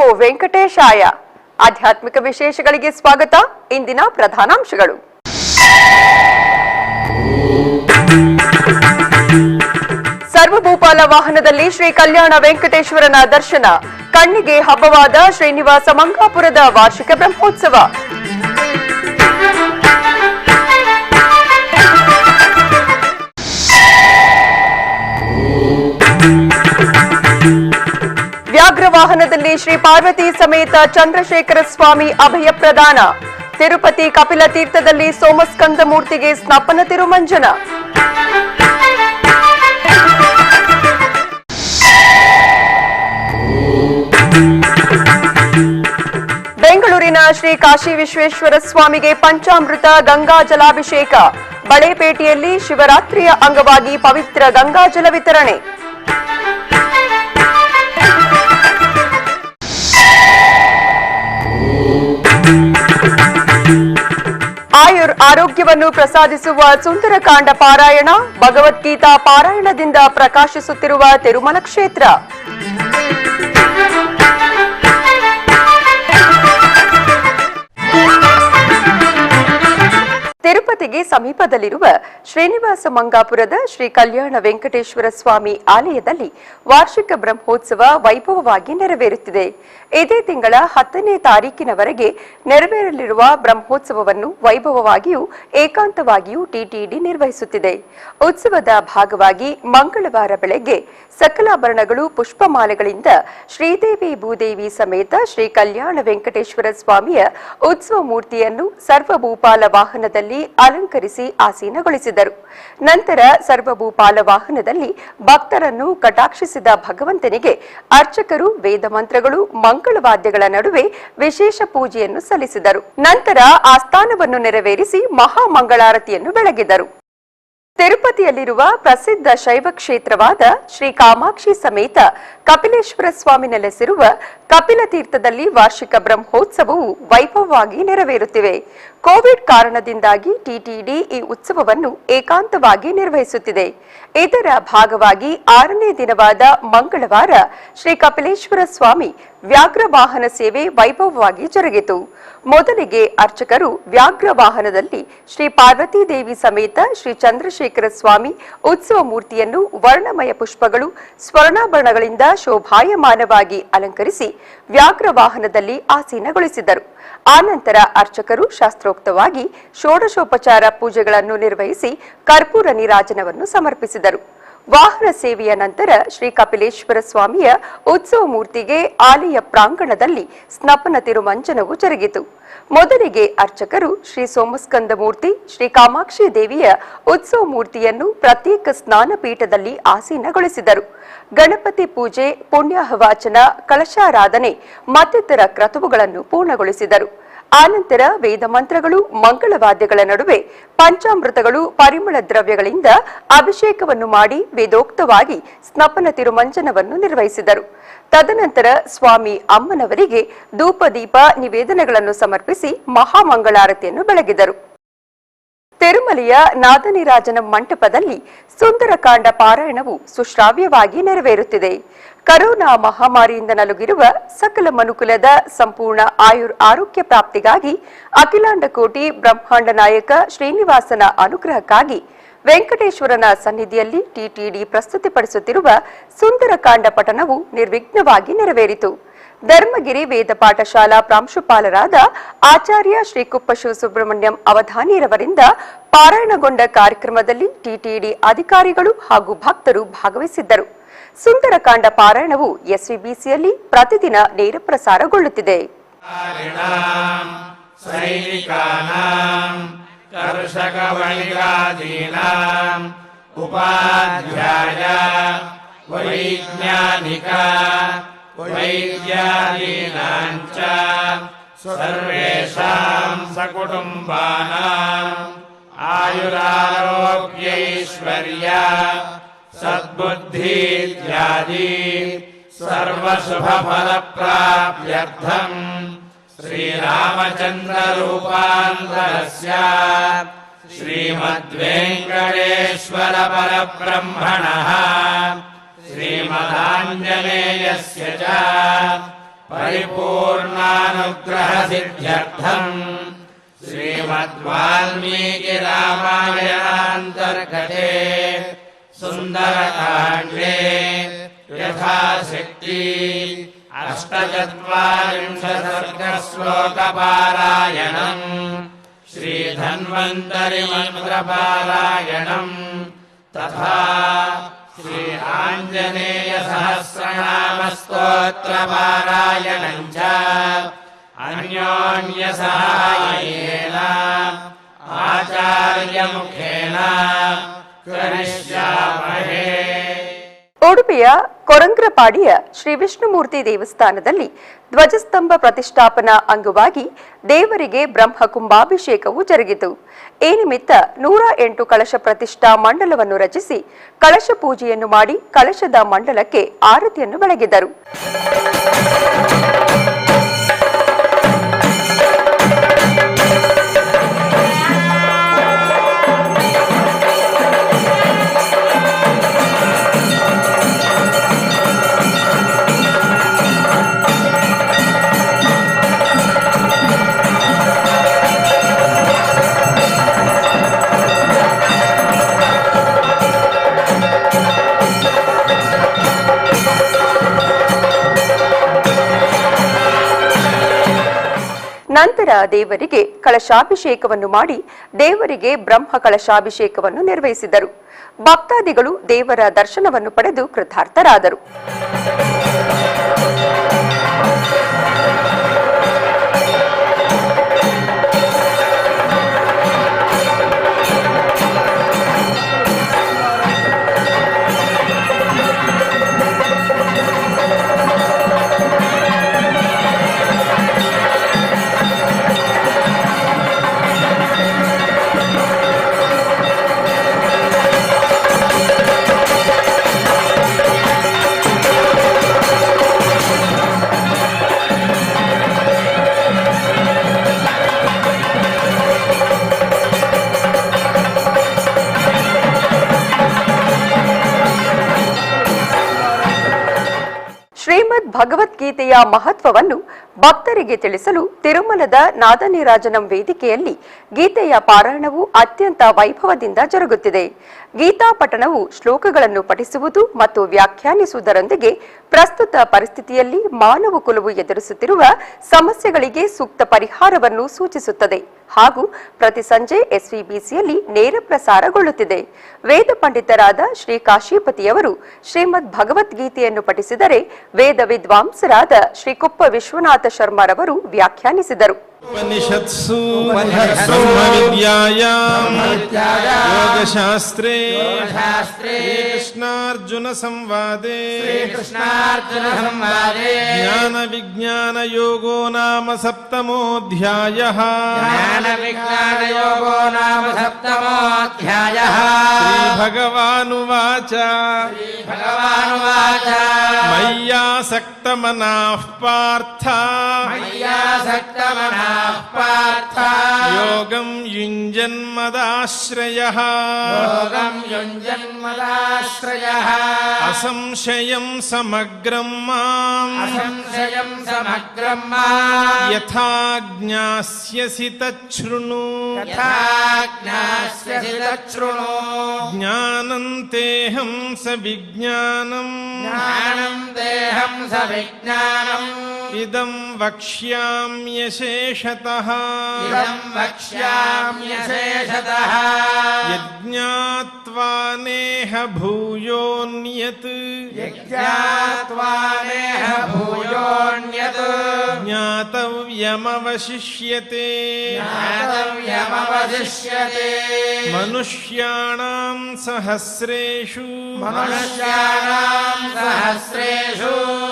ನಮೋ ವೆಂಕಟೇಶಾಯ. ಆಧ್ಯಾತ್ಮಿಕ ವಿಶೇಷಗಳಿಗೆ ಸ್ವಾಗತ. ಇಂದಿನ ಪ್ರಧಾನಾಂಶಗಳು. ಸರ್ವಭೂಪಾಲ ವಾಹನದಲ್ಲಿ ಶ್ರೀ ಕಲ್ಯಾಣ ವೆಂಕಟೇಶ್ವರನ ದರ್ಶನ. ಕಣ್ಣಿಗೆ ಹಬ್ಬವಾದ ಶ್ರೀನಿವಾಸ ಮಂಗಾಪುರದ ವಾರ್ಷಿಕ ಬ್ರಹ್ಮೋತ್ಸವ. ವ್ಯಾಘ್ರ ವಾಹನದಲ್ಲಿ ಶ್ರೀ ಪಾರ್ವತಿ ಸಮೇತ ಚಂದ್ರಶೇಖರ ಸ್ವಾಮಿ ಅಭಯ ಪ್ರದಾನ. ತಿರುಪತಿ ಕಪಿಲ ತೀರ್ಥದಲ್ಲಿ ಸೋಮಸ್ಕಂದ ಮೂರ್ತಿಗೆ ಸ್ನಪನ ತಿರುಮಂಜನ. ಬೆಂಗಳೂರಿನ ಶ್ರೀ ಕಾಶಿ ವಿಶ್ವೇಶ್ವರ ಸ್ವಾಮಿಗೆ ಪಂಚಾಮೃತ ಗಂಗಾ ಜಲಾಭಿಷೇಕ. ಬಳೆಪೇಟೆಯಲ್ಲಿ ಶಿವರಾತ್ರಿಯ ಅಂಗವಾಗಿ ಪವಿತ್ರ ಗಂಗಾಜಲ ವಿತರಣೆ. ಆಯುರ್ ಆರೋಗ್ಯವನ್ನು ಪ್ರಸಾದಿಸುವ ಸುಂದರಕಾಂಡ ಪಾರಾಯಣ. ಭಗವದ್ಗೀತಾ ಪಾರಾಯಣದಿಂದ ಪ್ರಕಾಶಿಸುತ್ತಿರುವ ತಿರುಮಲ ಕ್ಷೇತ್ರ. ತಿರುಪತಿಗೆ ಸಮೀಪದಲ್ಲಿರುವ ಶ್ರೀನಿವಾಸ ಮಂಗಾಪುರದ ಶ್ರೀ ಕಲ್ಯಾಣ ವೆಂಕಟೇಶ್ವರ ಸ್ವಾಮಿ ಆಲಯದಲ್ಲಿ ವಾರ್ಷಿಕ ಬ್ರಹ್ಮೋತ್ಸವ ವೈಭವವಾಗಿ ನೆರವೇರುತ್ತಿದೆ. ಇದೇ ತಿಂಗಳ 10ನೇ ತಾರೀಕಿನವರೆಗೆ ನೆರವೇರಲಿರುವ ಬ್ರಹ್ಮೋತ್ಸವವನ್ನು ವೈಭವವಾಗಿಯೂ ಏಕಾಂತವಾಗಿಯೂ ಟಿಟಿಡಿ ನಿರ್ವಹಿಸುತ್ತಿದೆ. ಉತ್ಸವದ ಭಾಗವಾಗಿ ಮಂಗಳವಾರ ಬೆಳಗ್ಗೆ ಸಕಲಾಭರಣಗಳು ಪುಷ್ಪಮಾಲೆಗಳಿಂದ ಶ್ರೀದೇವಿ ಭೂದೇವಿ ಸಮೇತ ಶ್ರೀ ಕಲ್ಯಾಣ ವೆಂಕಟೇಶ್ವರ ಸ್ವಾಮಿಯ ಉತ್ಸವ ಮೂರ್ತಿಯನ್ನು ಸರ್ವಭೂಪಾಲ ವಾಹನದಲ್ಲಿ ಅಲಂಕರಿಸಿ ಆಸೀನಗೊಳಿಸಿದರು. ನಂತರ ಸರ್ವಭೂಪಾಲ ವಾಹನದಲ್ಲಿ ಭಕ್ತರನ್ನು ಕಟಾಕ್ಷಿಸಿದ ಭಗವಂತನಿಗೆ ಅರ್ಚಕರು ವೇದ ಮಂತ್ರಗಳು ಮಂಗಳವಾದ್ಯಗಳ ನಡುವೆ ವಿಶೇಷ ಪೂಜೆಯನ್ನು ಸಲ್ಲಿಸಿದರು. ನಂತರ ಆಸ್ಥಾನವನ್ನು ನೆರವೇರಿಸಿ ಮಹಾಮಂಗಳಾರತಿಯನ್ನು ಬೆಳಗಿದರು. ತಿರುಪತಿಯಲ್ಲಿರುವ ಪ್ರಸಿದ್ಧ ಶೈವ ಕ್ಷೇತ್ರವಾದ ಶ್ರೀ ಕಾಮಾಕ್ಷಿ ಸಮೇತ ಕಪಿಲೇಶ್ವರ ಸ್ವಾಮಿ ನೆಲೆಸಿರುವ ಕಪಿಲ ತೀರ್ಥದಲ್ಲಿ ವಾರ್ಷಿಕ ಬ್ರಹ್ಮೋತ್ಸವವು ವೈಭವವಾಗಿ ನೆರವೇರುತ್ತಿವೆ. ಕೋವಿಡ್ ಕಾರಣದಿಂದಾಗಿ ಟಿಟಿಡಿ ಈ ಉತ್ಸವವನ್ನು ಏಕಾಂತವಾಗಿ ನಿರ್ವಹಿಸುತ್ತಿದೆ. ಇದರ ಭಾಗವಾಗಿ 6ನೇ ದಿನವಾದ ಮಂಗಳವಾರ ಶ್ರೀ ಕಪಿಲೇಶ್ವರ ಸ್ವಾಮಿ ವ್ಯಾಘ್ರ ವಾಹನ ಸೇವೆ ವೈಭವವಾಗಿ ಜರುಗಿತು. ಮೊದಲಿಗೆ ಅರ್ಚಕರು ವ್ಯಾಘ್ರ ವಾಹನದಲ್ಲಿ ಶ್ರೀ ಪಾರ್ವತಿ ದೇವಿ ಸಮೇತ ಶ್ರೀ ಚಂದ್ರಶೇಖರ ಸ್ವಾಮಿ ಉತ್ಸವ ಮೂರ್ತಿಯನ್ನು ವರ್ಣಮಯ ಪುಷ್ಪಗಳು ಸ್ವರ್ಣಾಭರಣಗಳಿಂದ ಶೋಭಾಯಮಾನವಾಗಿ ಅಲಂಕರಿಸಿ ವ್ಯಾಘ್ರ ವಾಹನದಲ್ಲಿ ಆಸೀನಗೊಳಿಸಿದರು. ಆನಂತರ ಅರ್ಚಕರು ಶಾಸ್ತ್ರೋಕ್ತವಾಗಿ ಷೋಡಶೋಪಚಾರ ಪೂಜೆಗಳನ್ನು ನಿರ್ವಹಿಸಿ ಕರ್ಪೂರ ನೀರಾಜನವನ್ನು ಸಮರ್ಪಿಸಿದರು. ವಾಹನ ಸೇವೆಯ ನಂತರ ಶ್ರೀ ಕಪಿಲೇಶ್ವರ ಸ್ವಾಮಿಯ ಉತ್ಸವ ಮೂರ್ತಿಗೆ ಆಲಯ ಪ್ರಾಂಗಣದಲ್ಲಿ ಸ್ನಪನ ತಿರುಮಂಜನವು ಜರುಗಿತು. ಮೊದಲಿಗೆ ಅರ್ಚಕರು ಶ್ರೀ ಸೋಮಸ್ಕಂದ ಮೂರ್ತಿ ಶ್ರೀ ಕಾಮಾಕ್ಷಿ ದೇವಿಯ ಉತ್ಸವ ಮೂರ್ತಿಯನ್ನು ಪ್ರತ್ಯೇಕ ಸ್ನಾನಪೀಠದಲ್ಲಿ ಆಸೀನಗೊಳಿಸಿದರು. ಗಣಪತಿ ಪೂಜೆ, ಪುಣ್ಯಾಹವಾಚನ, ಕಳಶಾರಾಧನೆ ಮತ್ತಿತರ ಕ್ರತುವುಗಳನ್ನು ಪೂರ್ಣಗೊಳಿಸಿದರು. ಆನಂತರ ವೇದ ಮಂತ್ರಗಳು ಮಂಗಳವಾದ್ಯಗಳ ನಡುವೆ ಪಂಚಾಮೃತಗಳು ಪರಿಮಳ ದ್ರವ್ಯಗಳಿಂದ ಅಭಿಷೇಕವನ್ನು ಮಾಡಿ ವೇದೋಕ್ತವಾಗಿ ಸ್ನಪನ ತಿರುಮಂಜನವನ್ನು ನಿರ್ವಹಿಸಿದರು. ತದನಂತರ ಸ್ವಾಮಿ ಅಮ್ಮನವರಿಗೆ ಧೂಪ ದೀಪ ನಿವೇದನೆಗಳನ್ನು ಸಮರ್ಪಿಸಿ ಮಹಾಮಂಗಳಾರತಿಯನ್ನು ಬೆಳಗಿದರು. ತಿರುಮಲೆಯ ನಾದನಿರಾಜನ ಮಂಟಪದಲ್ಲಿ ಸುಂದರಕಾಂಡ ಪಾರಾಯಣವು ಸುಶ್ರಾವ್ಯವಾಗಿ ನೆರವೇರುತ್ತಿದೆ. ಕರೋನಾ ಮಹಾಮಾರಿಯಿಂದ ನಲುಗಿರುವ ಸಕಲ ಮನುಕುಲದ ಸಂಪೂರ್ಣ ಆಯುರ್ ಆರೋಗ್ಯ ಪ್ರಾಪ್ತಿಗಾಗಿ ಅಖಿಲಾಂಡ ಕೋಟಿ ಬ್ರಹ್ಮಾಂಡ ನಾಯಕ ಶ್ರೀನಿವಾಸನ ಅನುಗ್ರಹಕ್ಕಾಗಿ ವೆಂಕಟೇಶ್ವರನ ಸನ್ನಿಧಿಯಲ್ಲಿ ಟಿಟಿಡಿ ಪ್ರಸ್ತುತಿಪಡಿಸುತ್ತಿರುವ ಸುಂದರಕಾಂಡ ಪಠಣವು ನಿರ್ವಿಘ್ನವಾಗಿ ನೆರವೇರಿತು. ಧರ್ಮಗಿರಿ ವೇದ ಪಾಠಶಾಲಾ ಪ್ರಾಂಶುಪಾಲರಾದ ಆಚಾರ್ಯ ಶ್ರೀ ಕುಪ್ಪ ಶಿವಸುಬ್ರಹ್ಮಣ್ಯಂ ಅವಧಾನಿರವರಿಂದ ಪಾರಾಯಣಗೊಂಡ ಕಾರ್ಯಕ್ರಮದಲ್ಲಿ ಟಿಟಿಡಿ ಅಧಿಕಾರಿಗಳು ಹಾಗೂ ಭಕ್ತರು ಭಾಗವಹಿಸಿದ್ದರು. ಸುಂದರಕಾಂಡ ಪಾರಾಯಣವು ಎಸ್ವಿಬಿಸಿಯಲ್ಲಿ ಪ್ರತಿದಿನ ನೇರ ಪ್ರಸಾರಗೊಳ್ಳುತ್ತಿದೆ. ವೈದ್ಯಾದೀನಾಂಚ ಸರ್ವೇಷಾಂ ಸಕುಟುಂಬಾನಾಂ ಆಯುರಾರೋಗ್ಯೈಶ್ವರ್ಯ ಸದ್ಬುದ್ಧೀತ್ಯಾದಿ ಸರ್ವಶುಭಫಲಪ್ರಾಪ್ತ್ಯರ್ಥಂ ಶ್ರೀರಾಮಚಂದ್ರರೂಪಾಂತರಸ್ಯ ಶ್ರೀಮದ್ವೆಂಕಟೇಶ್ವರ ಪರಬ್ರಹ್ಮಣಃ ಶ್ರೀಮದಾಂಜನೇಯಸ್ಯ ಚ परिपूर्णानुग्रहसिद्ध्यर्थम् श्रीमद्वाल्मीकिरामायणान्तर्गते सुन्दरकाण्डे यथाशक्ति 84 श्रीधन्वन्तरिमन्त्रपारायणम् तथा श्री आञ्जनेय सहस्रनामस्तोत्रपारायणम् च अन्योन्यसहायेन आचार्यमुखेन करिष्यामहे। ಉಡುಪಿಯ ಕೊರಂಗ್ರಪಾಡಿಯ ಶ್ರೀ ವಿಷ್ಣುಮೂರ್ತಿ ದೇವಸ್ಥಾನದಲ್ಲಿ ಧ್ವಜಸ್ತಂಭ ಪ್ರತಿಷ್ಠಾಪನಾ ಅಂಗವಾಗಿ ದೇವರಿಗೆ ಬ್ರಹ್ಮ ಕುಂಭಾಭಿಷೇಕವು ಜರುಗಿತು. ಈ ನಿಮಿತ್ತ 108 ಕಳಶ ಪ್ರತಿಷ್ಠಾ ಮಂಡಲವನ್ನು ರಚಿಸಿ ಕಳಶ ಪೂಜೆಯನ್ನು ಮಾಡಿ ಕಳಶದ ಮಂಡಲಕ್ಕೆ ಆರತಿಯನ್ನು ಬೆಳಗಿದರು. ನಂತರ ದೇವರಿಗೆ ಕಳಶಾಭಿಷೇಕವನ್ನು ಮಾಡಿ ದೇವರಿಗೆ ಬ್ರಹ್ಮ ಕಳಶಾಭಿಷೇಕವನ್ನು ನಿರ್ವಹಿಸಿದರು. ಭಕ್ತಾದಿಗಳು ದೇವರ ದರ್ಶನವನ್ನು ಪಡೆದು ಕೃತಾರ್ಥರಾದರು. ಶ್ರೀಮದ್ ಭಗವದ್ಗೀತೆಯ ಮಹತ್ವವನ್ನು ಭಕ್ತರಿಗೆ ತಿಳಿಸಲು ತಿರುಮಲದ ನಾದನೀರಾಜನಂ ವೇದಿಕೆಯಲ್ಲಿ ಗೀತೆಯ ಪಾರಾಯಣವು ಅತ್ಯಂತ ವೈಭವದಿಂದ ಜರುಗುತ್ತಿದೆ. ಗೀತಾ ಪಠಣವು ಶ್ಲೋಕಗಳನ್ನು ಪಠಿಸುವುದು ಮತ್ತು ವ್ಯಾಖ್ಯಾನಿಸುವುದರೊಂದಿಗೆ ಪ್ರಸ್ತುತ ಪರಿಸ್ಥಿತಿಯಲ್ಲಿ ಮಾನವ ಕುಲವು ಎದುರಿಸುತ್ತಿರುವ ಸಮಸ್ಯೆಗಳಿಗೆ ಸೂಕ್ತ ಪರಿಹಾರವನ್ನು ಸೂಚಿಸುತ್ತದೆ ಹಾಗೂ ಪ್ರತಿ ಸಂಜೆ ಎಸ್ವಿಬಿಸಿಯಲ್ಲಿ ನೇರ ಪ್ರಸಾರಗೊಳ್ಳುತ್ತಿದೆ. ವೇದ ಪಂಡಿತರಾದ ಶ್ರೀ ಕಾಶೀಪತಿಯವರು ಶ್ರೀಮದ್ ಭಗವದ್ಗೀತೆಯನ್ನು ಪಠಿಸಿದರೆ ವೇದ ವಿದ್ವಾಂಸರಾದ ಶ್ರೀ ಕುಪ್ಪ ವಿಶ್ವನಾಥ ಶರ್ಮರವರು ವ್ಯಾಖ್ಯಾನಿಸಿದರು. उपनिषत्सु ब्रह्मविद्यायां योगशास्त्रे श्रीकृष्णार्जुन संवादे ज्ञानविज्ञानयोगो नाम सप्तमोऽध्यायः। श्रीभगवानुवाच मय्यासक्तमनाः पार्थ योगं युञ्जन्मदाश्रयः असंशयं समग्रं माम् यथा ज्ञास्यसि तच्छृणु ज्ञानं तेहं सविज्ञानम् इदं वक्ष्याम्यशेषतः यज्ञात्वा नेह भूयोऽन्यत् ज्ञातव्यमवशिष्यते मनुष्याणां सहस्रेषु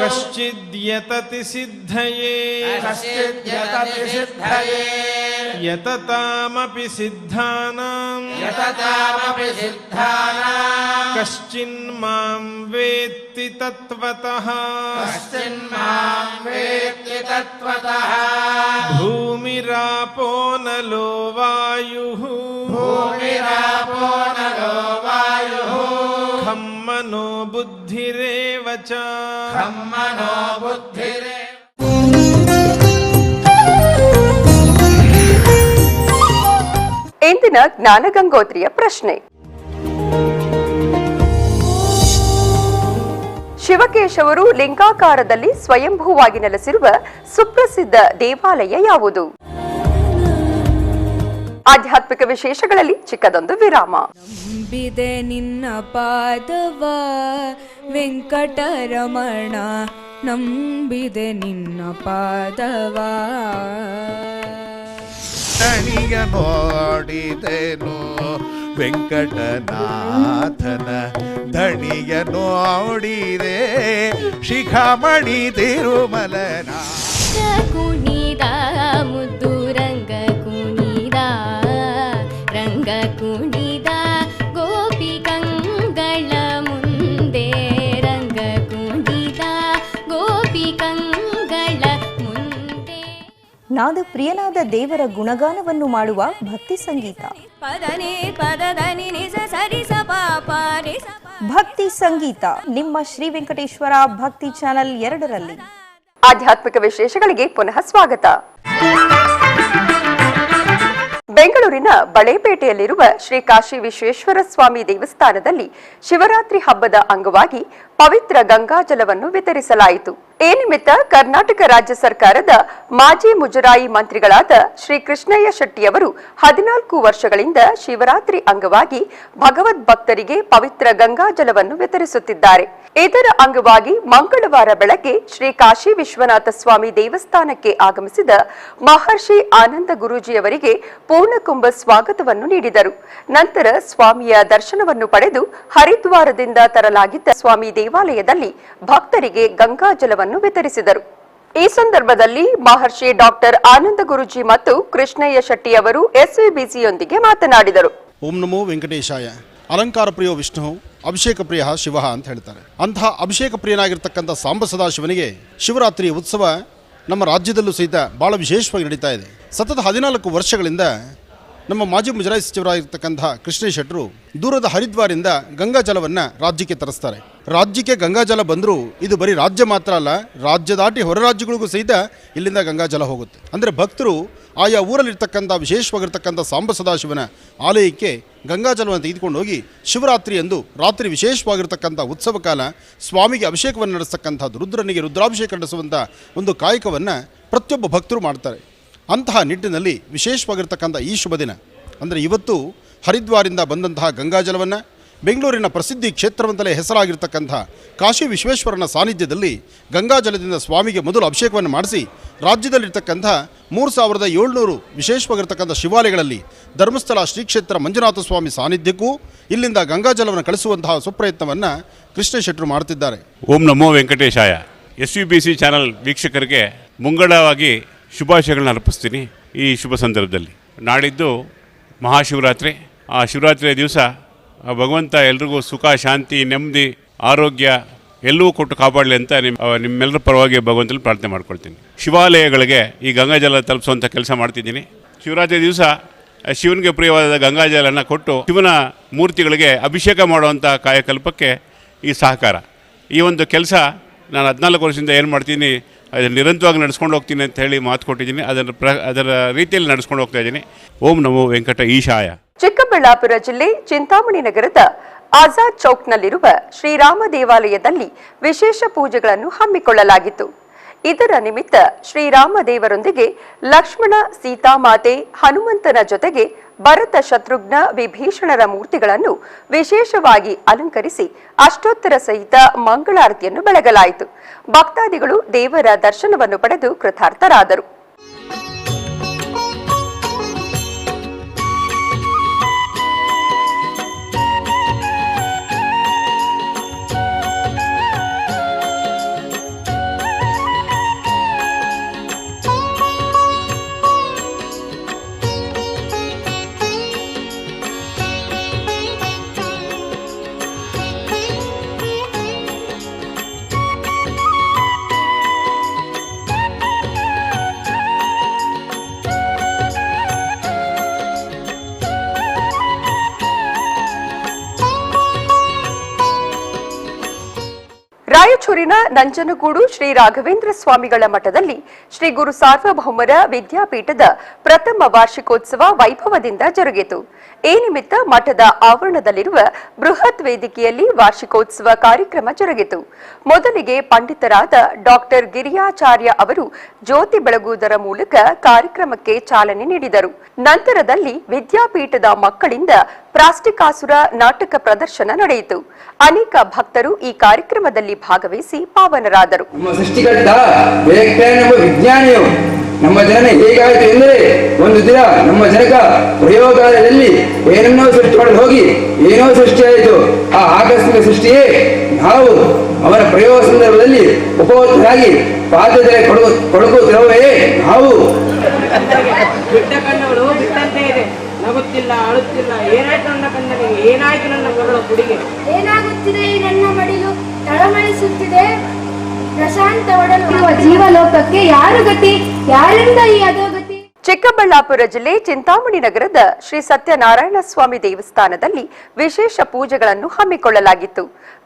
कश्चिद्यतति सिद्धये यततामपि सिद्धानां कश्चिन्मां वेत्ति तत्त्वतः भूमिरापो नलो वायुः खं मनो बुद्धिरेव च ಇಂದಿನ ಜ್ಞಾನ ಗಂಗೋತ್ರಿಯ ಪ್ರಶ್ನೆ. ಶಿವಕೇಶವರು ಲಿಂಗಾಕಾರದಲ್ಲಿ ಸ್ವಯಂಭೂವಾಗಿ ನೆಲೆಸಿರುವ ಸುಪ್ರಸಿದ್ಧ ದೇವಾಲಯ ಯಾವುದು? ಆಧ್ಯಾತ್ಮಿಕ ವಿಶೇಷಗಳಲ್ಲಿ ಚಿಕ್ಕದೊಂದು ವಿರಾಮ. ನಂಬಿದೆ ನಿನ್ನ ಪಾದವ ವೆಂಕಟರಮಣ, ನಂಬಿದೆ ನಿನ್ನ ಪಾದವ. ದಣಿಯ ನೋಡಿದೆನು ವೆಂಕಟನಾಥನ, ದಣಿಯ ನೋಡಿದೆ ಶಿಖಾಮಣಿ ತಿರುಮಲನ. ಕುಣಿದ ಮುದ್ದು ರಂಗ ಕುಣಿದ, ರಂಗ ಕುಣಿದ ಗೋಪಿಕಂಗಳ ಮುಂದೆ, ರಂಗ ಕುಣಿದ ಗೋಪಿಕಂಗಳ ಮುಂದೆ. ನಾದ ಪ್ರಿಯನಾದ ದೇವರ ಗುಣಗಾನವನ್ನು ಮಾಡುವ ಭಕ್ತಿ ಸಂಗೀತ. ಪದನೆ ಪದದನಿ ನಿಸ ಸರಿ ಸ ಪಾಪ ರಿ ಸ. ಭಕ್ತಿ ಸಂಗೀತ ನಿಮ್ಮ ಶ್ರೀ ವೆಂಕಟೇಶ್ವರ ಭಕ್ತಿ ಚಾನೆಲ್ 2ರಲ್ಲಿ. ಆಧ್ಯಾತ್ಮಿಕ ವಿಶೇಷಗಳಿಗೆ ಪುನಃ ಸ್ವಾಗತ. ಬೆಂಗಳೂರಿನ ಬಳೆಪೇಟೆಯಲ್ಲಿರುವ ಶ್ರೀ ಕಾಶಿ ವಿಶ್ವೇಶ್ವರ ಸ್ವಾಮಿ ದೇವಸ್ಥಾನದಲ್ಲಿ ಶಿವರಾತ್ರಿ ಹಬ್ಬದ ಅಂಗವಾಗಿ ಪವಿತ್ರ ಗಂಗಾಜಲವನ್ನು ವಿತರಿಸಲಾಯಿತು. ಈ ನಿಮಿತ್ತ ಕರ್ನಾಟಕ ರಾಜ್ಯ ಸರ್ಕಾರದ ಮಾಜಿ ಮುಜರಾಯಿ ಮಂತ್ರಿಗಳಾದ ಶ್ರೀ ಕೃಷ್ಣಯ್ಯ ಶೆಟ್ಟಿಯವರು 14 ವರ್ಷಗಳಿಂದ ಶಿವರಾತ್ರಿ ಅಂಗವಾಗಿ ಭಗವದ್ ಭಕ್ತರಿಗೆ ಪವಿತ್ರ ಗಂಗಾಜಲವನ್ನು ವಿತರಿಸುತ್ತಿದ್ದಾರೆ. ಇದರ ಅಂಗವಾಗಿ ಮಂಗಳವಾರ ಬೆಳಗ್ಗೆ ಶ್ರೀ ಕಾಶಿ ವಿಶ್ವನಾಥ ಸ್ವಾಮಿ ದೇವಸ್ಥಾನಕ್ಕೆ ಆಗಮಿಸಿದ ಮಹರ್ಷಿ ಆನಂದ ಗುರೂಜಿಯವರಿಗೆ ಪೂರ್ಣಕುಂಭ ಸ್ವಾಗತವನ್ನು ನೀಡಿದರು. ನಂತರ ಸ್ವಾಮಿಯ ದರ್ಶನವನ್ನು ಪಡೆದು ಹರಿದ್ವಾರದಿಂದ ತರಲಾಗಿದ್ದ ಸ್ವಾಮಿ ದೇವಾಲಯದಲ್ಲಿ ಭಕ್ತರಿಗೆ ಗಂಗಾಜಲವನ್ನು ವಿತರಿಸಿದರು. ಈ ಸಂದರ್ಭದಲ್ಲಿ ಮಹರ್ಷಿ ಡಾಕ್ಟರ್ ಆನಂದ ಗುರೂಜಿ ಮತ್ತು ಕೃಷ್ಣಯ್ಯ ಶೆಟ್ಟಿ ಅವರು ಎಸ್ವಿಬಿಸಿಯೊಂದಿಗೆ ಮಾತನಾಡಿದರು. ಓಂ ನಮೋ ವೆಂಕಟೇಶಾಯ. ಅಲಂಕಾರ ಪ್ರಿಯೋ ವಿಷ್ಣು, ಅಭಿಷೇಕ ಪ್ರಿಯ ಶಿವ ಅಂತ ಹೇಳ್ತಾರೆ. ಅಂತಹ ಅಭಿಷೇಕ ಪ್ರಿಯನಾಗಿರ್ತಕ್ಕಂಥ ಸಾಂಬ ಸದಾಶಿವನಿಗೆ ಶಿವರಾತ್ರಿ ಉತ್ಸವ ನಮ್ಮ ರಾಜ್ಯದಲ್ಲೂ ಸಹಿತ ಭಾಳ ವಿಶೇಷವಾಗಿ ನಡೀತಾ ಇದೆ. ಸತತ 14 ವರ್ಷಗಳಿಂದ ನಮ್ಮ ಮಾಜಿ ಮುಜರಾಯಿ ಸಚಿವರಾಗಿರ್ತಕ್ಕಂಥ ಕೃಷ್ಣಯ್ಯ ಶೆಟ್ಟರು ದೂರದ ಹರಿದ್ವಾರದಿಂದ ಗಂಗಾಜಲವನ್ನು ರಾಜ್ಯಕ್ಕೆ ತರಿಸ್ತಾರೆ. ರಾಜ್ಯಕ್ಕೆ ಗಂಗಾಜಲ ಬಂದರೂ ಇದು ಬರೀ ರಾಜ್ಯ ಮಾತ್ರ ಅಲ್ಲ, ರಾಜ್ಯ ದಾಟಿ ಹೊರ ರಾಜ್ಯಗಳಿಗೂ ಸಹಿತ ಇಲ್ಲಿಂದ ಗಂಗಾಜಲ ಹೋಗುತ್ತೆ. ಅಂದರೆ ಭಕ್ತರು ಆಯಾ ಊರಲ್ಲಿರ್ತಕ್ಕಂಥ ವಿಶೇಷವಾಗಿರ್ತಕ್ಕಂಥ ಸಾಂಬ ಸದಾಶಿವನ ಆಲಯಕ್ಕೆ ಗಂಗಾಜಲವನ್ನು ತೆಗೆದುಕೊಂಡು ಹೋಗಿ ಶಿವರಾತ್ರಿ ಎಂದು ರಾತ್ರಿ ವಿಶೇಷವಾಗಿರ್ತಕ್ಕಂಥ ಉತ್ಸವ ಕಾಲ ಸ್ವಾಮಿಗೆ ಅಭಿಷೇಕವನ್ನು ನಡೆಸ್ತಕ್ಕಂಥದ್ದು, ರುದ್ರನಿಗೆ ರುದ್ರಾಭಿಷೇಕ ನಡೆಸುವಂಥ ಒಂದು ಕಾಯಕವನ್ನು ಪ್ರತಿಯೊಬ್ಬ ಭಕ್ತರು ಮಾಡ್ತಾರೆ. ಅಂತಹ ನಿಟ್ಟಿನಲ್ಲಿ ವಿಶೇಷವಾಗಿರ್ತಕ್ಕಂಥ ಈ ಶುಭ ದಿನ ಅಂದರೆ ಇವತ್ತು ಹರಿದ್ವಾರಿಂದ ಬಂದಂತಹ ಗಂಗಾಜಲವನ್ನು ಬೆಂಗಳೂರಿನ ಪ್ರಸಿದ್ಧಿ ಕ್ಷೇತ್ರವಂತಲೇ ಹೆಸರಾಗಿರ್ತಕ್ಕಂಥ ಕಾಶಿ ವಿಶ್ವೇಶ್ವರನ ಸಾನ್ನಿಧ್ಯದಲ್ಲಿ ಗಂಗಾಜಲದಿಂದ ಸ್ವಾಮಿಗೆ ಮೊದಲು ಅಭಿಷೇಕವನ್ನು ಮಾಡಿಸಿ ರಾಜ್ಯದಲ್ಲಿರ್ತಕ್ಕಂಥ 3700 ವಿಶೇಷವಾಗಿರ್ತಕ್ಕಂಥ ಶಿವಾಲಯಗಳಲ್ಲಿ ಧರ್ಮಸ್ಥಳ ಶ್ರೀಕ್ಷೇತ್ರ ಮಂಜುನಾಥ ಸ್ವಾಮಿ ಸಾನ್ನಿಧ್ಯಕ್ಕೂ ಇಲ್ಲಿಂದ ಗಂಗಾಜಲವನ್ನು ಕಳಿಸುವಂತಹ ಸುಪ್ರಯತ್ನವನ್ನು ಕೃಷ್ಣಯ್ಯ ಶೆಟ್ಟರು ಮಾಡುತ್ತಿದ್ದಾರೆ. ಓಂ ನಮೋ ವೆಂಕಟೇಶಾಯ. SVBC ಚಾನಲ್ ವೀಕ್ಷಕರಿಗೆ ಮುಂಗಡವಾಗಿ ಶುಭಾಶಯಗಳನ್ನ ಅರ್ಪಿಸ್ತೀನಿ. ಈ ಶುಭ ಸಂದರ್ಭದಲ್ಲಿ ನಾಡಿದ್ದು ಮಹಾಶಿವರಾತ್ರಿ. ಆ ಶಿವರಾತ್ರಿಯ ದಿವಸ ಭಗವಂತ ಎಲ್ರಿಗೂ ಸುಖ, ಶಾಂತಿ, ನೆಮ್ಮದಿ, ಆರೋಗ್ಯ ಎಲ್ಲವೂ ಕೊಟ್ಟು ಕಾಪಾಡಲಿ ಅಂತ ನಿಮ್ಮೆಲ್ಲರ ಪರವಾಗಿ ಭಗವಂತನಲ್ಲಿ ಪ್ರಾರ್ಥನೆ ಮಾಡ್ಕೊಳ್ತೀನಿ. ಶಿವಾಲಯಗಳಿಗೆ ಈ ಗಂಗಾಜಲ ತಲುಪಿಸುವಂಥ ಕೆಲಸ ಮಾಡ್ತಿದ್ದೀನಿ. ಶಿವರಾತ್ರಿ ದಿವಸ ಶಿವನಿಗೆ ಪ್ರಿಯವಾದ ಗಂಗಾಜಲನ ಕೊಟ್ಟು ಶಿವನ ಮೂರ್ತಿಗಳಿಗೆ ಅಭಿಷೇಕ ಮಾಡುವಂಥ ಕಾಯಕಲ್ಪಕ್ಕೆ ಈ ಸಹಕಾರ. ಈ ಒಂದು ಕೆಲಸ ನಾನು 14 ವರ್ಷದಿಂದ ಏನು ಮಾಡ್ತೀನಿ ಅದನ್ನು ನಿರಂತರವಾಗಿ ನಡೆಸ್ಕೊಂಡು ಹೋಗ್ತೀನಿ ಅಂತ ಹೇಳಿ ಮಾತು ಕೊಟ್ಟಿದ್ದೀನಿ. ಅದರ ರೀತಿಯಲ್ಲಿ ನಡೆಸ್ಕೊಂಡು ಹೋಗ್ತಾ ಇದ್ದೀನಿ. ಓಂ ನಮೋ ವೆಂಕಟ ಈಶಾಯ. ಚಿಕ್ಕಬಳ್ಳಾಪುರ ಜಿಲ್ಲೆ ಚಿಂತಾಮಣಿ ನಗರದ ಆಜಾದ್ ಚೌಕ್ನಲ್ಲಿರುವ ಶ್ರೀರಾಮ ದೇವಾಲಯದಲ್ಲಿ ವಿಶೇಷ ಪೂಜೆಗಳನ್ನು ಹಮ್ಮಿಕೊಳ್ಳಲಾಗಿತ್ತು. ಇದರ ನಿಮಿತ್ತ ಶ್ರೀರಾಮ ದೇವರೊಂದಿಗೆ ಲಕ್ಷ್ಮಣ, ಸೀತಾಮಾತೆ, ಹನುಮಂತನ ಜೊತೆಗೆ ಭರತ, ಶತ್ರುಘ್ನ, ವಿಭೀಷಣರ ಮೂರ್ತಿಗಳನ್ನು ವಿಶೇಷವಾಗಿ ಅಲಂಕರಿಸಿ ಅಷ್ಟೋತ್ತರ ಸಹಿತ ಮಂಗಳಾರತಿಯನ್ನು ಬೆಳಗಲಾಯಿತು. ಭಕ್ತಾದಿಗಳು ದೇವರ ದರ್ಶನವನ್ನು ಪಡೆದು ಕೃತಾರ್ಥರಾದರು. ರಾಯಚೂರಿನ ನಂಜನಗೂಡು ಶ್ರೀ ರಾಘವೇಂದ್ರ ಸ್ವಾಮಿಗಳ ಮಠದಲ್ಲಿ ಶ್ರೀ ಗುರು ಸಾರ್ವಭೌಮರ ವಿದ್ಯಾಪೀಠದ ಪ್ರಥಮ ವಾರ್ಷಿಕೋತ್ಸವ ವೈಭವದಿಂದ ಜರುಗಿತು. ಈ ನಿಮಿತ್ತ ಮಠದ ಆವರಣದಲ್ಲಿರುವ ಬೃಹತ್ ವೇದಿಕೆಯಲ್ಲಿ ವಾರ್ಷಿಕೋತ್ಸವ ಕಾರ್ಯಕ್ರಮ ಜರುಗಿತು. ಮೊದಲಿಗೆ ಪಂಡಿತರಾದ ಡಾಕ್ಟರ್ ಗಿರಿಯಾಚಾರ್ಯ ಅವರು ಜ್ಯೋತಿ ಬೆಳಗುವುದರ ಮೂಲಕ ಕಾರ್ಯಕ್ರಮಕ್ಕೆ ಚಾಲನೆ ನೀಡಿದರು. ನಂತರದಲ್ಲಿ ವಿದ್ಯಾಪೀಠದ ಮಕ್ಕಳಿಂದ ಪ್ರಾಸ್ಟಿಕಾಸುರ ನಾಟಕ ಪ್ರದರ್ಶನ ನಡೆಯಿತು. ಅನೇಕ ಭಕ್ತರು ಈ ಕಾರ್ಯಕ್ರಮದಲ್ಲಿ ಭಾಗವಹಿಸಿ ಪಾವನರಾದರು. ನಮ್ಮ ಸೃಷ್ಟಿಕರ್ತ ಎಂಬ ವಿಜ್ಞಾನಿಯು ನಮ್ಮ ಜನನ ಹೇಗಾಯಿತು ಎಂದರೆ, ಒಂದು ದಿನ ನಮ್ಮ ಜನಕ ಪ್ರಯೋಗಾಲಯದಲ್ಲಿ ಏನನ್ನೋ ಸೃಷ್ಟಿ ಮಾಡಲು ಹೋಗಿ ಏನೋ ಸೃಷ್ಟಿಯಾಯಿತು. ಆ ಆಕಸ್ಮಿಕ ಸೃಷ್ಟಿಯೇ ನಾವು ಅವನ ಪ್ರಯೋಗ ಸಂದರ್ಭದಲ್ಲಿ ಉಪವರ್ತರಾಗಿ ಪಾದದಲ್ಲಿ ಕೊಡುಗುತ್ತಿರುವೇ ನಾವು. ಬಿಟ್ಟ ಕಣ್ಣುಗಳು ಬಿಟ್ಟಂತೆ ಇದೆ, ನಗುತ್ತಿಲ್ಲ, ಅಳುತ್ತಿಲ್ಲ. ಏನಾಯ್ತು ನನ್ನ ಕಣ್ಣನಿಗೆ, ಏನಾಯ್ತು ನನ್ನ ಕರುಳ ಕುಡಿಗೆ, ಏನಾಗುತ್ತಿದೆ ಈ ನನ್ನ ಮಡಿಲು, ತಳಮಳಿಸುತ್ತಿದೆ ಪ್ರಶಾಂತ ಒಡಲು ಜೀವಲೋಕಕ್ಕೆ ಯಾರು ಗತಿ, ಯಾರಿಂದ ಈ ಅಧೋಗತಿ. ಚಿಕ್ಕಬಳ್ಳಾಪುರ ಜಿಲ್ಲೆ ಚಿಂತಾಮಣಿ ನಗರದ ಶ್ರೀ ಸತ್ಯನಾರಾಯಣ ಸ್ವಾಮಿ ದೇವಸ್ಥಾನದಲ್ಲಿ ವಿಶೇಷ ಪೂಜೆಗಳನ್ನು ಹಮ್ಮಿಕೊಳ್ಳಲಾಗಿತ್ತು.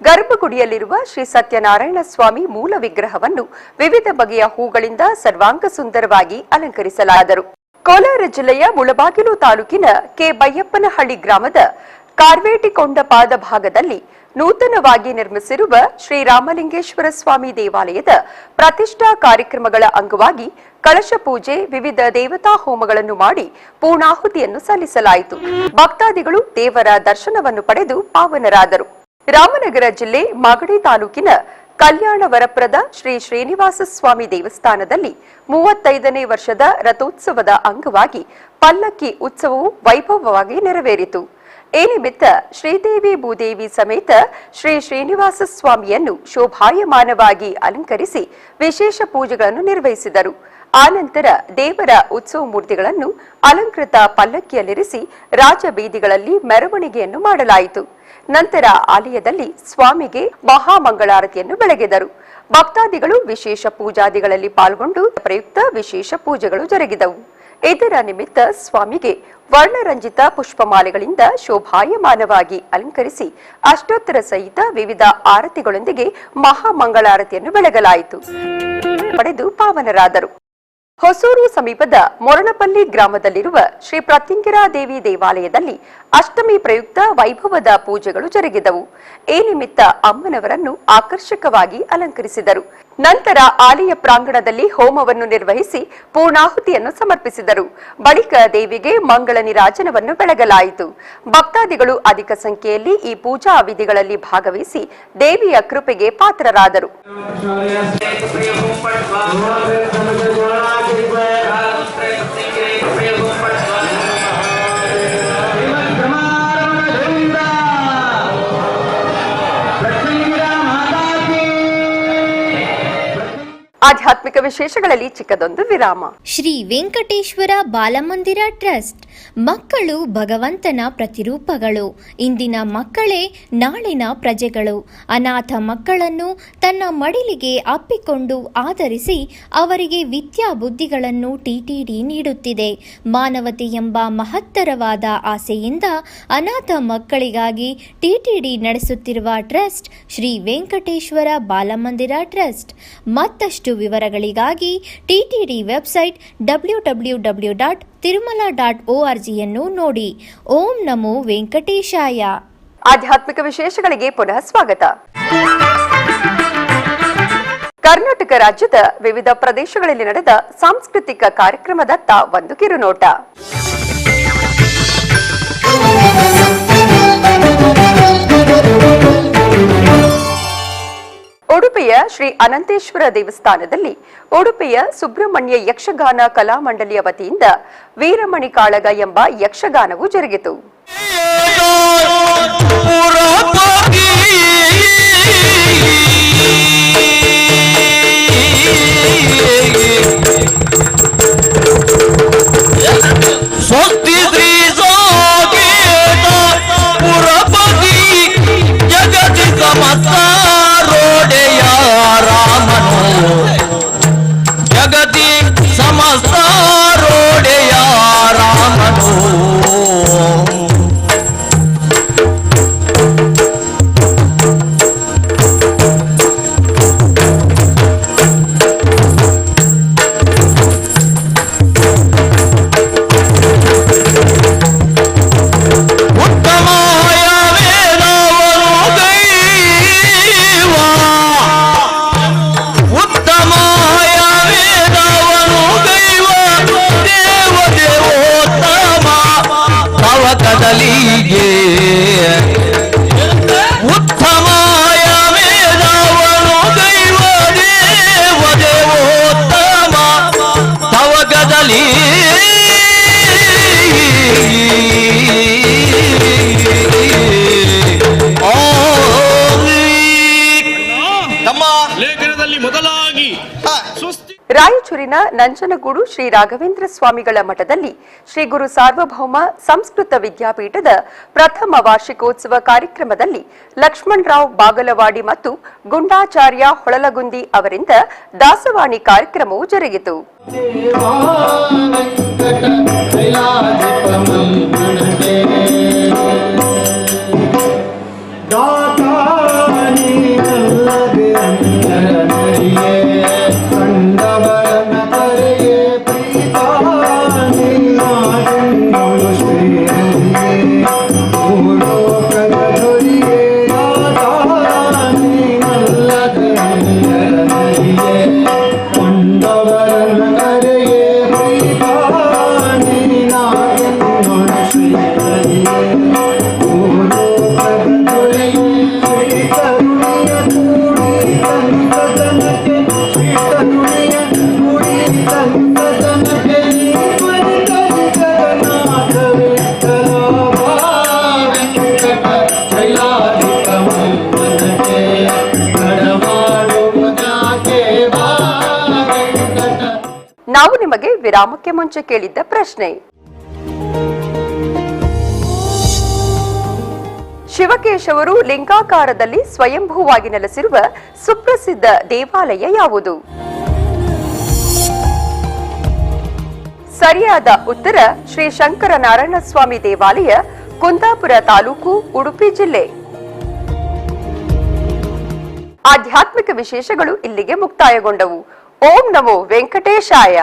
ಗರ್ಭಗುಡಿಯಲ್ಲಿರುವ ಶ್ರೀ ಸತ್ಯನಾರಾಯಣ ಸ್ವಾಮಿ ಮೂಲ ವಿಗ್ರಹವನ್ನು ವಿವಿಧ ಬಗೆಯ ಹೂಗಳಿಂದ ಸರ್ವಾಂಗ ಸುಂದರವಾಗಿ ಅಲಂಕರಿಸಲಾದರು. ಕೋಲಾರ ಜಿಲ್ಲೆಯ ಮುಳಬಾಗಿಲು ತಾಲೂಕಿನ ಕೆ ಬೈಯಪ್ಪನಹಳ್ಳಿ ಗ್ರಾಮದ ಕಾರ್ವೇಟಿಕೊಂಡ ಪಾದ ಭಾಗದಲ್ಲಿ ನೂತನವಾಗಿ ನಿರ್ಮಿಸಿರುವ ಶ್ರೀರಾಮಲಿಂಗೇಶ್ವರ ಸ್ವಾಮಿ ದೇವಾಲಯದ ಪ್ರತಿಷ್ಠಾ ಕಾರ್ಯಕ್ರಮಗಳ ಅಂಗವಾಗಿ ಕಳಶ ಪೂಜೆ, ವಿವಿಧ ದೇವತಾ ಹೋಮಗಳನ್ನು ಮಾಡಿ ಪೂರ್ಣಾಹುತಿಯನ್ನು ಸಲ್ಲಿಸಲಾಯಿತು. ಭಕ್ತಾದಿಗಳು ದೇವರ ದರ್ಶನವನ್ನು ಪಡೆದು ಪಾವನರಾದರು. ರಾಮನಗರ ಜಿಲ್ಲೆ ಮಾಗಡಿ ತಾಲೂಕಿನ ಕಲ್ಯಾಣ ವರಪ್ರದ ಶ್ರೀ ಶ್ರೀನಿವಾಸ ಸ್ವಾಮಿ ದೇವಸ್ಥಾನದಲ್ಲಿ 35ನೇ ವರ್ಷದ ರಥೋತ್ಸವದ ಅಂಗವಾಗಿ ಪಲ್ಲಕ್ಕಿ ಉತ್ಸವವು ವೈಭವವಾಗಿ ನೆರವೇರಿತು. ಈ ನಿಮಿತ್ತ ಶ್ರೀದೇವಿ ಭೂದೇವಿ ಸಮೇತ ಶ್ರೀ ಶ್ರೀನಿವಾಸ ಸ್ವಾಮಿಯನ್ನು ಶೋಭಾಯಮಾನವಾಗಿ ಅಲಂಕರಿಸಿ ವಿಶೇಷ ಪೂಜೆಗಳನ್ನು ನಿರ್ವಹಿಸಿದರು. ಆನಂತರ ದೇವರ ಉತ್ಸವ ಮೂರ್ತಿಗಳನ್ನು ಅಲಂಕೃತ ಪಲ್ಲಕ್ಕಿಯಲ್ಲಿರಿಸಿ ರಾಜಬೀದಿಗಳಲ್ಲಿ ಮೆರವಣಿಗೆಯನ್ನು ಮಾಡಲಾಯಿತು. ನಂತರ ಆಲಯದಲ್ಲಿ ಸ್ವಾಮಿಗೆ ಮಹಾಮಂಗಳಾರತಿಯನ್ನು ಬೆಳಗಿದರು. ಭಕ್ತಾದಿಗಳು ವಿಶೇಷ ಪೂಜಾದಿಗಳಲ್ಲಿ ಪಾಲ್ಗೊಂಡು ಪ್ರಯುಕ್ತ ವಿಶೇಷ ಪೂಜೆಗಳು ಜರುಗಿದವು. ಇದರ ನಿಮಿತ್ತ ಸ್ವಾಮಿಗೆ ವರ್ಣರಂಜಿತ ಪುಷ್ಪಮಾಲೆಗಳಿಂದ ಶೋಭಾಯಮಾನವಾಗಿ ಅಲಂಕರಿಸಿ ಅಷ್ಟೋತ್ತರ ಸಹಿತ ವಿವಿಧ ಆರತಿಗಳೊಂದಿಗೆ ಮಹಾಮಂಗಳಾರತಿಯನ್ನು ಬೆಳಗಲಾಯಿತು. ಪಡೆದು ಪಾವನರಾದರು. ಹೊಸೂರು ಸಮೀಪದ ಮೊರಣಪಲ್ಲಿ ಗ್ರಾಮದಲ್ಲಿರುವ ಶ್ರೀ ಪ್ರತ್ಯಂಗಿರಾದೇವಿ ದೇವಾಲಯದಲ್ಲಿ ಅಷ್ಟಮಿ ಪ್ರಯುಕ್ತ ವೈಭವದ ಪೂಜೆಗಳು ಜರುಗಿದವು. ಈ ನಿಮಿತ್ತ ಅಮ್ಮನವರನ್ನು ಆಕರ್ಷಕವಾಗಿ ಅಲಂಕರಿಸಿದರು. ನಂತರ ಆಲಯ ಪ್ರಾಂಗಣದಲ್ಲಿ ಹೋಮವನ್ನು ನಿರ್ವಹಿಸಿ ಪೂರ್ಣಾಹುತಿಯನ್ನು ಸಮರ್ಪಿಸಿದರು. ಬಳಿಕ ದೇವಿಗೆ ಮಂಗಳ ನೀರಾಜನವನ್ನು ಬೆಳಗಲಾಯಿತು. ಭಕ್ತಾದಿಗಳು ಅಧಿಕ ಸಂಖ್ಯೆಯಲ್ಲಿ ಈ ಪೂಜಾ ವಿಧಿಗಳಲ್ಲಿ ಭಾಗವಹಿಸಿ ದೇವಿಯ ಕೃಪೆಗೆ ಪಾತ್ರರಾದರು. ಆಧ್ಯಾತ್ಮಿಕ ವಿಶೇಷಗಳಲ್ಲಿ ಚಿಕ್ಕದೊಂದು ವಿರಾಮ. ಶ್ರೀ ವೆಂಕಟೇಶ್ವರ ಬಾಲಮಂದಿರ ಟ್ರಸ್ಟ್. ಮಕ್ಕಳು ಭಗವಂತನ ಪ್ರತಿರೂಪಗಳು. ಇಂದಿನ ಮಕ್ಕಳೇ ನಾಳಿನ ಪ್ರಜೆಗಳು. ಅನಾಥ ಮಕ್ಕಳನ್ನು ತನ್ನ ಮಡಿಲಿಗೆ ಅಪ್ಪಿಕೊಂಡು ಆದರಿಸಿ ಅವರಿಗೆ ವಿದ್ಯಾ ಬುದ್ಧಿಗಳನ್ನು ಟಿಟಿಡಿ ನೀಡುತ್ತಿದೆ. ಮಾನವತೆ ಎಂಬ ಮಹತ್ತರವಾದ ಆಸೆಯಿಂದ ಅನಾಥ ಮಕ್ಕಳಿಗಾಗಿ ಟಿಟಿಡಿ ನಡೆಸುತ್ತಿರುವ ಟ್ರಸ್ಟ್ ಶ್ರೀ ವೆಂಕಟೇಶ್ವರ ಬಾಲಮಂದಿರ ಟ್ರಸ್ಟ್. ಮತ್ತಷ್ಟು ವಿವರಗಳಿಗಾಗಿ ಟಿಟಿಡಿ ವೆಬ್ಸೈಟ್ www.tirumala.org ಯನ್ನು ನೋಡಿ. ಓಂ ನಮೋ ವೆಂಕಟೇಶಾಯ. ಆಧ್ಯಾತ್ಮಿಕ ವಿಶೇಷಗಳಿಗೆ ಪುನಃ ಸ್ವಾಗತ. ಕರ್ನಾಟಕ ರಾಜ್ಯದ ವಿವಿಧ ಪ್ರದೇಶಗಳಲ್ಲಿ ನಡೆದ ಸಾಂಸ್ಕೃತಿಕ ಕಾರ್ಯಕ್ರಮದತ್ತ ಒಂದು ಕಿರುನೋಟ. ಉಡುಪಿಯ ಶ್ರೀ ಅನಂತೇಶ್ವರ ದೇವಸ್ಥಾನದಲ್ಲಿ ಉಡುಪಿಯ ಸುಬ್ರಹ್ಮಣ್ಯ ಯಕ್ಷಗಾನ ಕಲಾಮಂಡಲಿಯ ವತಿಯಿಂದ ವೀರಮಣಿ ಕಾಳಗ ಎಂಬ ಯಕ್ಷಗಾನವು ಜರುಗಿತು. ಜಗತಿ ಸಮಸ್ತ ರೋಡೆಯ ರಾಮನು. ಕ್ಷೇತ್ರದಲ್ಲಿ ಮೊದಲಾಗಿ ರಾಯಚೂರಿನ ನಂಜನಗೂಡು ಶ್ರೀ ರಾಘವೇಂದ್ರ ಸ್ವಾಮಿಗಳ ಮಠದಲ್ಲಿ ಶ್ರೀ ಗುರು ಸಾರ್ವಭೌಮ ಸಂಸ್ಕೃತ ವಿದ್ಯಾಪೀಠದ ಪ್ರಥಮ ವಾರ್ಷಿಕೋತ್ಸವ ಕಾರ್ಯಕ್ರಮದಲ್ಲಿ ಲಕ್ಷ್ಮಣರಾವ್ ಬಾಗಲವಾಡಿ ಮತ್ತು ಗುಂಡಾಚಾರ್ಯ ಹೊಳಲಗುಂದಿ ಅವರಿಂದ ದಾಸವಾಣಿ ಕಾರ್ಯಕ್ರಮವು ಜರುಗಿತು. ನಾವು ನಿಮಗೆ ವಿರಾಮಕ್ಕೆ ಮುಂಚೆ ಕೇಳಿದ್ದ ಪ್ರಶ್ನೆ, ಶಿವಕೇಶವರು ಲಿಂಗಾಕಾರದಲ್ಲಿ ಸ್ವಯಂಭೂವಾಗಿ ನೆಲೆಸಿರುವ ಸುಪ್ರಸಿದ್ಧ ದೇವಾಲಯ ಯಾವುದು? ಸರಿಯಾದ ಉತ್ತರ ಶ್ರೀ ಶಂಕರ ನಾರಾಯಣ ಸ್ವಾಮಿ ದೇವಾಲಯ, ಕುಂದಾಪುರ ತಾಲೂಕು, ಉಡುಪಿ ಜಿಲ್ಲೆ. ಆಧ್ಯಾತ್ಮಿಕ ವಿಶೇಷಗಳು ಇಲ್ಲಿಗೆ ಮುಕ್ತಾಯಗೊಂಡವು. ಓಂ ನಮೋ ವೆಂಕಟೇಶಾಯ.